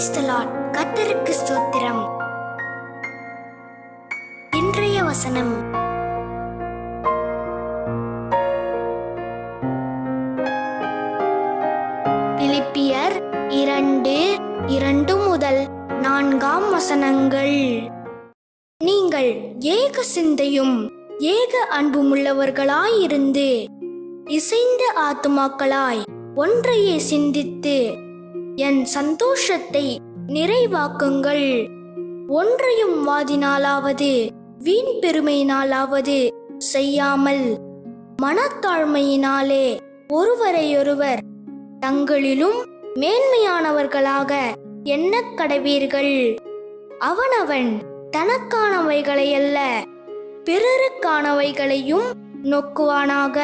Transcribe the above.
Praise the Lord. கர்த்தருக்கு ஸ்தோத்திரம். இன்றைய வசனம் பிலிப்பியர் 2:2 முதல் 4 வசனங்கள். நீங்கள் ஏக சிந்தையும் ஏக அன்புமுள்ளவர்களாயிருந்து இசைந்த ஆத்துமாக்களாய் ஒன்றையே சிந்தித்து என் சந்தோஷத்தை நிறைவாக்குங்கள். ஒன்றையும் வாதினாலாவது வீண் பெருமையினாலாவது செய்யாமல் மனத்தாழ்மையினாலே ஒருவரையொருவர் தங்களிலும் மேன்மையானவர்களாக எண்ணக் கடவீர்கள். அவனவன் தனக்கானவைகளையல்ல பிறருக்கானவைகளையும் நோக்குவானாக.